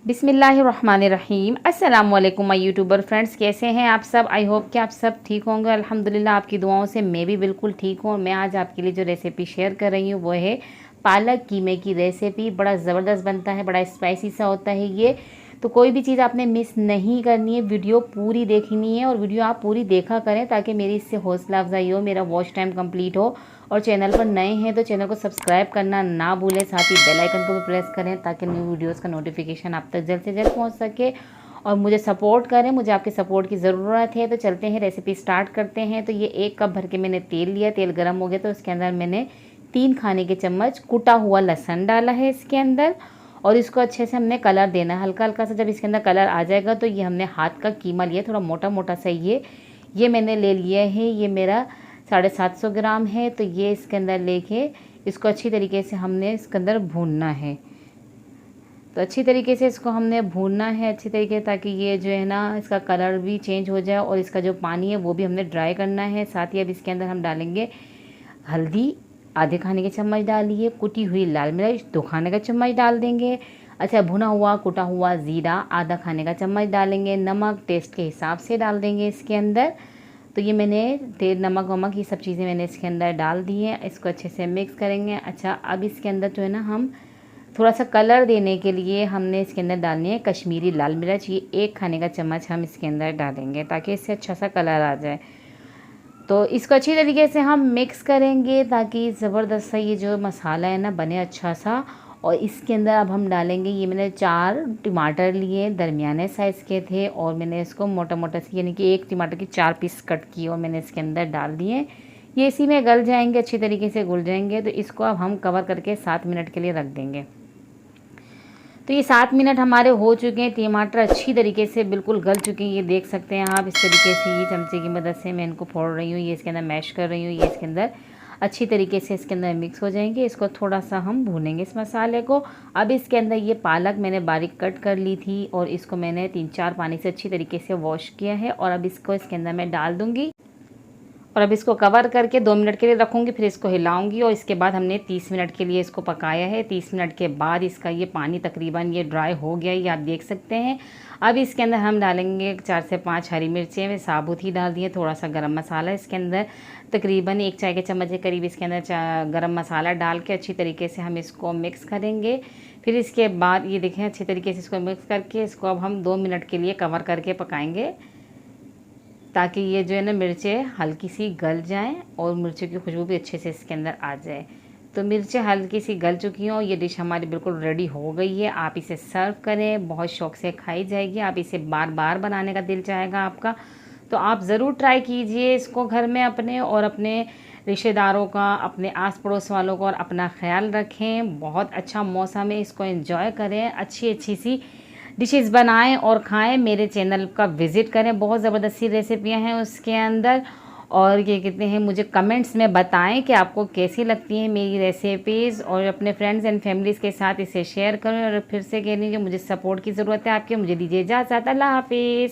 बिस्मिल्लाहिर्रहमानिर्रहीम। अस्सलाम वालेकुम माय यूट्यूबर फ्रेंड्स, कैसे हैं आप सब। आई होप कि आप सब ठीक होंगे। अल्हम्दुलिल्लाह आपकी दुआओं से मैं भी बिल्कुल ठीक हूँ। मैं आज आपके लिए जो रेसिपी शेयर कर रही हूँ वो है पालक कीमे की रेसिपी। बड़ा ज़बरदस्त बनता है, बड़ा स्पाइसी सा होता है ये। तो कोई भी चीज़ आपने मिस नहीं करनी है, वीडियो पूरी देखनी है और वीडियो आप पूरी देखा करें ताकि मेरी इससे हौसला अफजाई हो, मेरा वॉच टाइम कंप्लीट हो। और चैनल पर नए हैं तो चैनल को सब्सक्राइब करना ना भूलें, साथ ही बेल आइकन को भी प्रेस करें ताकि न्यू वीडियोस का नोटिफिकेशन आप तक जल्द से जल्द पहुंच सके और मुझे सपोर्ट करें। मुझे आपके सपोर्ट की ज़रूरत है। तो चलते हैं, रेसिपी स्टार्ट करते हैं। तो ये 1 कप भर के मैंने तेल लिया। तेल गर्म हो गया तो उसके अंदर मैंने 3 खाने के चम्मच कुटा हुआ लहसुन डाला है इसके अंदर और इसको अच्छे से हमने कलर देना है। हल्का हल्का सा जब इसके अंदर कलर आ जाएगा तो ये हमने हाथ का कीमा लिया, थोड़ा मोटा मोटा सा ये मैंने ले लिया है। ये मेरा 750 ग्राम है। तो ये इसके अंदर लेके इसको अच्छी तरीके से हमने इसके अंदर भूनना है। तो अच्छी तरीके से इसको हमने भूनना है अच्छी तरीके, ताकि ये जो है ना इसका कलर भी चेंज हो जाए और इसका जो पानी है वो भी हमने ड्राई करना है। साथ ही अब इसके अंदर हम डालेंगे हल्दी, आधे खाने के चम्मच डालिए। कुटी हुई लाल मिर्च 2 खाने का चम्मच डाल देंगे। अच्छा, भुना हुआ कुटा हुआ ज़ीरा आधा खाने का चम्मच डालेंगे। नमक टेस्ट के हिसाब से डाल देंगे इसके अंदर। तो ये मैंने तेल, नमक वमक ये सब चीज़ें मैंने इसके अंदर डाल दी हैं। इसको अच्छे से मिक्स करेंगे। अच्छा, अब इसके अंदर जो है ना हम थोड़ा सा कलर देने के लिए हमने इसके अंदर डालनी है कश्मीरी लाल मिर्च। ये 1 खाने का चम्मच हम इसके अंदर डालेंगे ताकि इससे अच्छा सा कलर आ जाए। तो इसको अच्छी तरीके से हम मिक्स करेंगे ताकि ज़बरदस्त सा ये जो मसाला है ना बने अच्छा सा। और इसके अंदर अब हम डालेंगे, ये मैंने 4 टमाटर लिए, दरमियाने साइज़ के थे और मैंने इसको मोटा मोटा सी यानी कि 1 टमाटर के 4 पीस कट किए और मैंने इसके अंदर डाल दिए। ये इसी में गल जाएंगे, अच्छी तरीके से घुल जाएंगे। तो इसको अब हम कवर करके 7 मिनट के लिए रख देंगे। तो ये 7 मिनट हमारे हो चुके हैं। टमाटर अच्छी तरीके से बिल्कुल गल चुके हैं, ये देख सकते हैं आप। इस तरीके से ये चमचे की मदद से मैं इनको फोड़ रही हूँ, ये इसके अंदर मैश कर रही हूँ। ये इसके अंदर अच्छी तरीके से इसके अंदर मिक्स हो जाएंगे। इसको थोड़ा सा हम भूनेंगे इस मसाले को। अब इसके अंदर ये पालक मैंने बारीक कट कर ली थी और इसको मैंने 3-4 पानी से अच्छी तरीके से वॉश किया है और अब इसको इसके अंदर मैं डाल दूँगी और अब इसको कवर करके 2 मिनट के लिए रखूँगी। फिर इसको हिलाऊंगी और इसके बाद हमने 30 मिनट के लिए इसको पकाया है। 30 मिनट के बाद इसका ये पानी तकरीबन ये ड्राई हो गया, ये आप देख सकते हैं। अब इसके अंदर हम डालेंगे 4 से 5 हरी मिर्चें, मैं साबुत ही डाल दी है। थोड़ा सा गरम मसाला इसके अंदर, तकरीबन 1 चाय के चम्मच के करीब इसके अंदर गरम मसाला डाल के अच्छी तरीके से हम इसको मिक्स करेंगे। फिर इसके बाद ये देखें अच्छी तरीके से इसको मिक्स करके इसको अब हम 2 मिनट के लिए कवर करके पकाएंगे ताकि ये जो है ना मिर्चें हल्की सी गल जाएं और मिर्चों की खुशबू भी अच्छे से इसके अंदर आ जाए। तो मिर्चें हल्की सी गल चुकी हों, ये डिश हमारी बिल्कुल रेडी हो गई है। आप इसे सर्व करें, बहुत शौक़ से खाई जाएगी। आप इसे बार बार बनाने का दिल चाहेगा आपका। तो आप ज़रूर ट्राई कीजिए इसको घर में अपने और अपने रिश्तेदारों का, अपने आस पड़ोस वालों को, और अपना ख्याल रखें। बहुत अच्छा मौसम है, इसको एंजॉय करें, अच्छी अच्छी सी डिशेस बनाएं और खाएं। मेरे चैनल का विज़िट करें, बहुत ज़बरदस्त सी रेसिपियाँ हैं उसके अंदर। और ये कहते हैं मुझे कमेंट्स में बताएं कि आपको कैसी लगती हैं मेरी रेसिपीज़ और अपने फ्रेंड्स एंड फैमिलीज़ के साथ इसे शेयर करें। और फिर से कह रही हूँ कि मुझे सपोर्ट की ज़रूरत है आपके। मुझे दीजिए इजाज़त। अल्लाह हाफिज़।